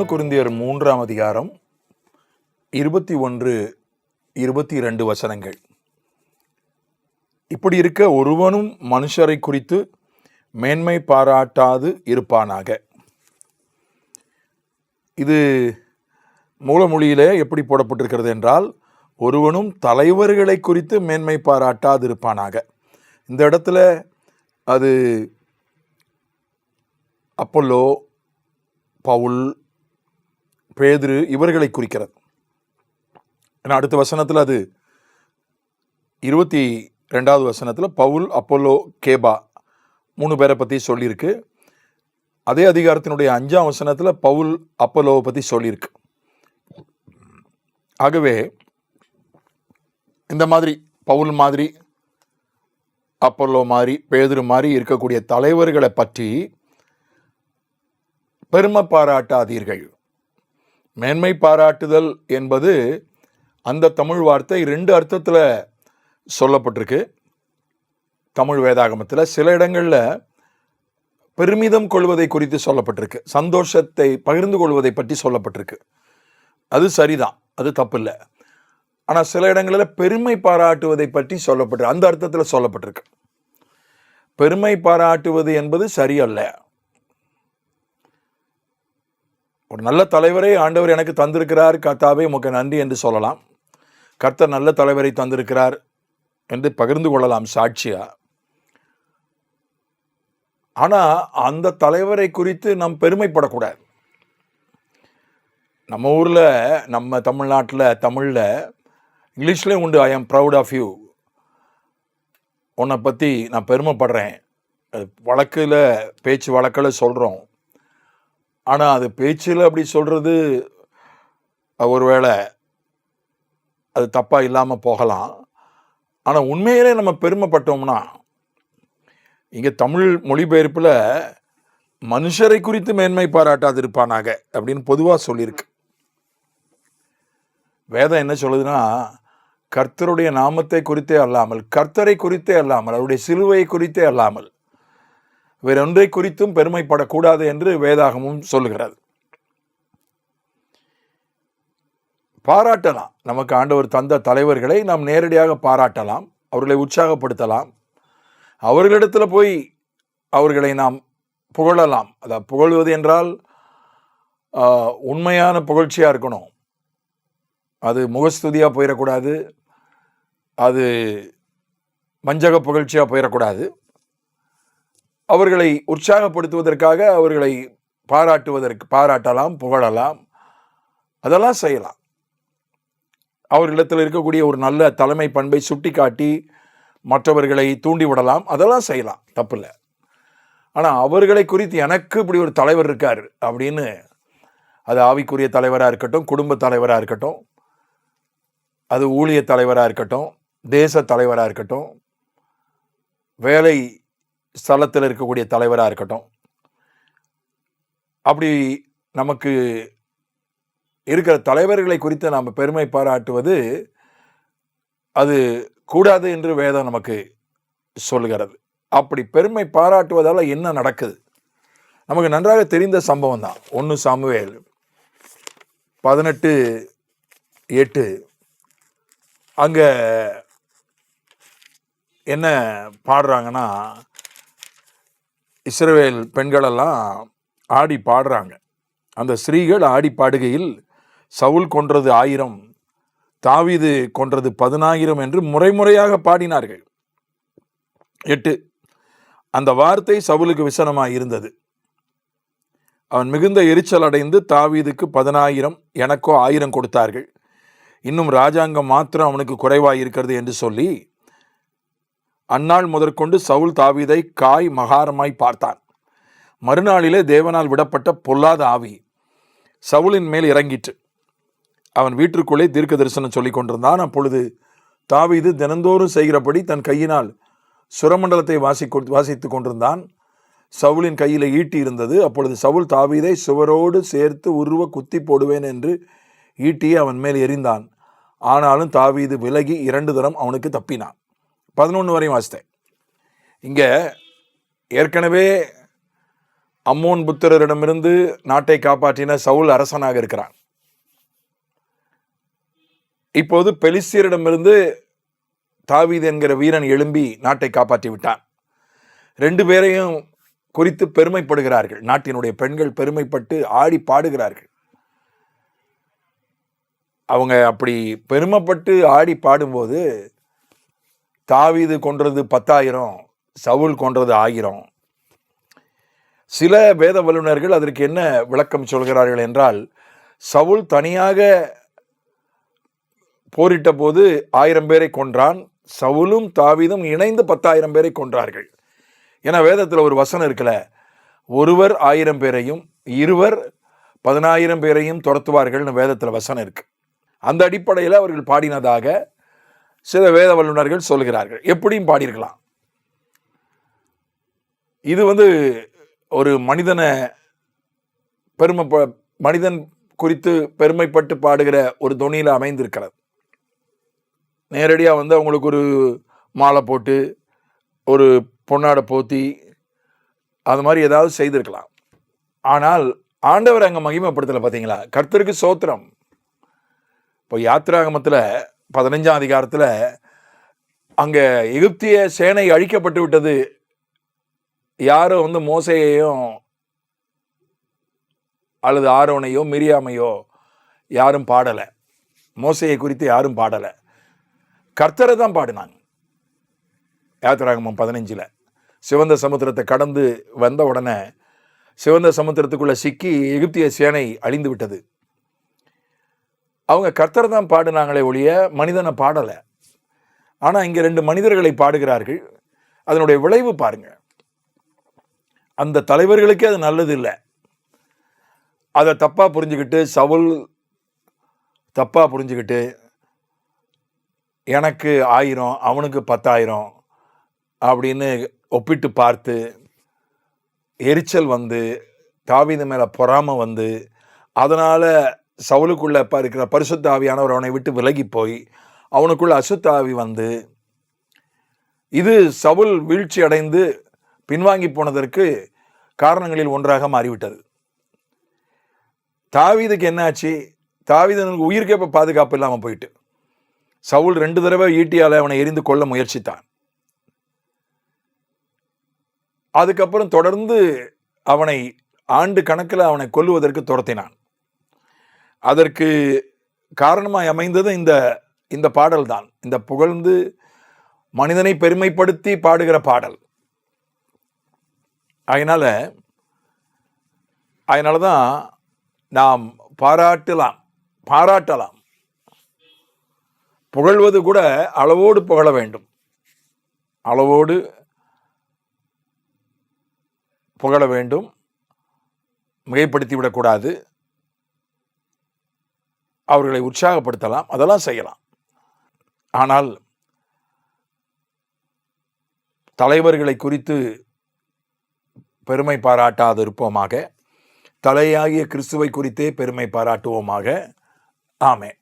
1 கொரிந்தியர் 3ஆம் அதிகாரம் 21, 22 வசனங்கள். இப்படி இருக்க ஒருவனும் மனுஷரை குறித்து மேன்மை பாராட்டாது இருப்பானாக. இது மூலமொழியிலே எப்படி போடப்பட்டிருக்கிறது என்றால், ஒருவனும் தலைவர்களை குறித்து மேன்மை பாராட்டாது இருப்பானாக. இந்த இடத்துல அது அப்போல்லோ, பவுல், பேதுரு இவர்களை குறிக்கிறது. ஏன்னா அடுத்த வசனத்தில் அது 22வது வசனத்தில் பவுல், அப்போல்லோ, கேபா 3 பேரை பற்றி சொல்லியிருக்கு. அதே அதிகாரத்தினுடைய 5ஆம் வசனத்தில் பவுல், அப்போலோவை பற்றி சொல்லியிருக்கு. ஆகவே இந்த மாதிரி பவுல் மாதிரி, அப்போலோ மாதிரி, பேதுரு மாதிரி இருக்கக்கூடிய தலைவர்களை பற்றி பெருமை பாராட்டாதீர்கள். மேன்மை பாராட்டுதல் என்பது அந்த தமிழ் வார்த்தை 2 அர்த்தத்தில் சொல்லப்பட்டிருக்கு. தமிழ் வேதாகமத்தில் சில இடங்களில் பெருமிதம் கொள்வதை குறித்து சொல்லப்பட்டிருக்கு, சந்தோஷத்தை பகிர்ந்து கொள்வதை பற்றி சொல்லப்பட்டிருக்கு. அது சரிதான், அது தப்பு இல்லை. ஆனால் சில இடங்களில் பெருமை பாராட்டுவதை பற்றி சொல்லப்பட்டிருக்கு, அந்த அர்த்தத்தில் சொல்லப்பட்டிருக்கு. பெருமை பாராட்டுவது என்பது சரியல்ல. ஒரு நல்ல தலைவரை ஆண்டவர் எனக்கு தந்திருக்கிறார், கர்த்தாவே உமக்கு நன்றி என்று சொல்லலாம். கர்த்தர் நல்ல தலைவரை தந்திருக்கிறார் என்று பகிர்ந்து கொள்ளலாம் சாட்சியா. ஆனால் அந்த தலைவரை குறித்து நாம் பெருமைப்படக்கூடாது. நம்ம ஊரில், நம்ம தமிழ்நாட்டில், தமிழில், இங்கிலீஷ்லேயும் உண்டு, ஐ ஆம் ப்ரவுட் ஆஃப் யூ, உன்னை பற்றி நான் பெருமைப்படுறேன். வழக்கில், பேச்சு வழக்கில் சொல்கிறோம். ஆனால் அது பேச்சில் அப்படி சொல்கிறது ஒருவேளை அது தப்பாக இல்லாமல் போகலாம். ஆனால் உண்மையிலே நம்ம பெருமைப்பட்டோம்னா, இங்கே தமிழ் மொழிபெயர்ப்பில் மனுஷரை குறித்து மேன்மை பாராட்டாது இருப்பானாக அப்படின்னு பொதுவாக சொல்லியிருக்கு. வேதம் என்ன சொல்லுதுன்னா, கர்த்தருடைய நாமத்தை குறித்தே அல்லாமல், கர்த்தரை குறித்தே அல்லாமல், அவருடைய சிலுவையை குறித்தே அல்லாமல் வேறொன்றை குறித்தும் பெருமைப்படக்கூடாது என்று வேதாகமும் சொல்லுகிறது. பாராட்டலாம். நமக்கு ஆண்டவர் தந்த தலைவர்களை நாம் நேரடியாக பாராட்டலாம், அவர்களை உற்சாகப்படுத்தலாம், அவர்களிடத்தில் போய் அவர்களை நாம் புகழலாம். அதாவது புகழ்வது என்றால் உண்மையான புகழ்ச்சியாக இருக்கணும். அது முகஸ்துதியாக போயிடக்கூடாது, அது வஞ்சக புகழ்ச்சியாக போயிடக்கூடாது. அவர்களை உற்சாகப்படுத்துவதற்காக அவர்களை பாராட்டலாம், புகழலாம், அதெல்லாம் செய்யலாம். அவர்களிடத்தில் இருக்கக்கூடிய ஒரு நல்ல தலைமை பண்பை சுட்டி காட்டி மற்றவர்களை தூண்டி விடலாம், அதெல்லாம் செய்யலாம், தப்பில்லை. ஆனால் அவர்களை குறித்து எனக்கு இப்படி ஒரு தலைவர் இருக்கார் அப்படின்னு, அது ஆவிக்குரிய தலைவராக இருக்கட்டும், குடும்ப தலைவராக இருக்கட்டும், அது ஊழிய தலைவராக இருக்கட்டும், தேச தலைவராக இருக்கட்டும், வேலை ஸ்தலத்தில் இருக்கக்கூடிய தலைவராக இருக்கட்டும், அப்படி நமக்கு இருக்கிற தலைவர்களை குறித்து நாம் பெருமை பாராட்டுவது அது கூடாது என்று வேதம் நமக்கு சொல்லுகிறது. அப்படி பெருமை பாராட்டுவதால் என்ன நடக்குது? நமக்கு நன்றாக தெரிந்த சம்பவம் தான். 1 சாமுவேல் 18:8. அங்கே என்ன பாடுறாங்கன்னா, இஸ்ரவேல் பெண்களெல்லாம் ஆடி பாடுறாங்க. அந்த ஸ்திரீகள் ஆடி பாடுகையில், சவுல் கொன்றது 1000, தாவீது கொன்றது 10,000 என்று முறையாக பாடினார்கள். 8. அந்த வார்த்தை சவுலுக்கு விசனமாய் இருந்தது. அவன் மிகுந்த எரிச்சல் அடைந்து, தாவீதுக்கு 10,000, எனக்கோ 1000 கொடுத்தார்கள், இன்னும் ராஜாங்கம் மாத்திரம் அவனுக்கு குறைவாய் இருக்கிறது என்று சொல்லி, அந்நாள் முதற்கொண்டு சவுல் தாவீதை மகாரமாய் பார்த்தான். மறுநாளிலே தேவனால் விடப்பட்ட பொல்லாத ஆவி சவுலின் மேல் இறங்கிற்று. அவன் வீட்டிற்குள்ளே தீர்க்க தரிசனம் சொல்லி கொண்டிருந்தான். அப்பொழுது தாவீது தினந்தோறும் செய்கிறபடி தன் கையினால் சுரமண்டலத்தை வாசித்து கொண்டிருந்தான். சவுலின் கையில் ஈட்டி இருந்தது. அப்பொழுது சவுல் தாவீதை சுவரோடு சேர்த்து உருவ குத்தி போடுவேன் என்று ஈட்டியை அவன் மேல் எறிந்தான். ஆனாலும் தாவீது விலகி 2 தரம் அவனுக்கு தப்பினான். 11 வரையும் வாசித்தேன். இங்கே ஏற்கனவே அம்மோன் புத்திரரிடமிருந்து நாட்டை காப்பாற்றின சவுல் அரசனாக இருக்கிறான். இப்போது பெலிஸ்தியரிடமிருந்து தாவீது என்கிற வீரன் எழும்பி நாட்டை காப்பாற்றி விட்டான். 2 பேரையும் குறித்து பெருமைப்படுகிறார்கள். நாட்டினுடைய பெண்கள் பெருமைப்பட்டு ஆடி பாடுகிறார்கள். அவங்க அப்படி பெருமைப்பட்டு ஆடி பாடும்போது தாவீது கொன்றது 10,000, சவுல் கொன்றது 1000. சில வேத வல்லுநர்கள் அதற்கு என்ன விளக்கம் சொல்கிறார்கள் என்றால், சவுல் தனியாக போரிட்ட போது 1000 பேரை கொன்றான், சவுலும் தாவீதும் இணைந்து 10,000 பேரை கொன்றார்கள். ஏன்னா வேதத்தில் ஒரு வசனம் இருக்கல, ஒருவர் 1000 பேரையும் இருவர் 10,000 பேரையும் துரத்துவார்கள்னு வேதத்தில் வசனம் இருக்கு. அந்த அடிப்படையில் அவர்கள் பாடினதாக சில வேத வல்லுநர்கள் சொல்கிறார்கள். எப்படியும் பாடியிருக்கலாம். இது ஒரு மனிதன் குறித்து பெருமைப்பட்டு பாடுகிற ஒரு தொனியில் அமைந்திருக்கிறது. நேரடியாக அவங்களுக்கு ஒரு மாலை போட்டு ஒரு பொன்னாடை போத்தி அது மாதிரி ஏதாவது செய்திருக்கலாம். ஆனால் ஆண்டவர் அங்கே மகிமைப்படுத்தலை. பார்த்தீங்களா? கர்த்தருக்கு சோத்திரம். இப்போ யாத்திராகமத்தில் 15ஆம் அதிகாரத்தில் அங்கே எகிப்திய சேனை அழிக்கப்பட்டு விட்டது. யாரும் மோசேயையும் அல்லது ஆரோனையோ மிரியாமையோ யாரும் பாடலை. மோசையை குறித்து யாரும் பாடலை. கர்த்தரை தான் பாடினாங்க. யாத்திராகமம் 15 சிவந்த சமுத்திரத்தை கடந்து வந்த உடனே சிவந்த சமுத்திரத்துக்குள்ள சிக்கி எகிப்திய சேனை அழிந்து விட்டது. அவங்க கர்த்தரை தான் பாடினாங்களே ஒழிய மனிதனை பாடலை. ஆனால் இங்கே 2 மனிதர்களை பாடுகிறார்கள். அதனுடைய விளைவு பாருங்க. அந்த தலைவர்களுக்கே அது நல்லது இல்லை. அதை தப்பாக புரிஞ்சுக்கிட்டு சவுல் தப்பாக புரிஞ்சுக்கிட்டு எனக்கு 1000 அவனுக்கு 10,000 அப்படின்னு ஒப்பிட்டு பார்த்து எரிச்சல் தாவீது மேலே பொறாமை அதனால் சவுலுக்குள்ள இருக்கிற பரிசுத்த ஆவியானவர் அவனை விட்டு விலகி போய் அவனுக்குள்ள அசுத்த ஆவி இது சவுல் வீழ்ச்சி அடைந்து பின்வாங்கி போனதற்கு காரணங்களில் ஒன்றாக மாறிவிட்டது. தாவீதுக்கு என்ன ஆச்சு? தாவீதுக்கு உயிருக்கு இப்போ பாதுகாப்பு இல்லாமல் போயிட்டு சவுல் 2 தடவை ஈட்டியால் அவனை எரிந்து கொள்ள முயற்சித்தான். அதுக்கப்புறம் தொடர்ந்து அவனை ஆண்டு கணக்கில் அவனை கொல்லுவதற்கு துரத்தினான். அதற்கு காரணமாய் அமைந்தது இந்த பாடல் தான். இந்த புகழ்ந்து மனிதனை பெருமைப்படுத்தி பாடுகிற பாடல். அதனால தான் நாம் பாராட்டலாம். புகழ்வது கூட அளவோடு புகழ வேண்டும். அளவோடு புகழ வேண்டும். மிகைப்படுத்தி விடக்கூடாது. அவர்களை உற்சாகப்படுத்தலாம், அதெல்லாம் செய்யலாம். ஆனால் தலைவர்களை குறித்து பெருமை பாராட்டாதிருப்போமாக. தலையாகிய கிறிஸ்துவை குறித்தே பெருமை பாராட்டுவோமாக. ஆமென்.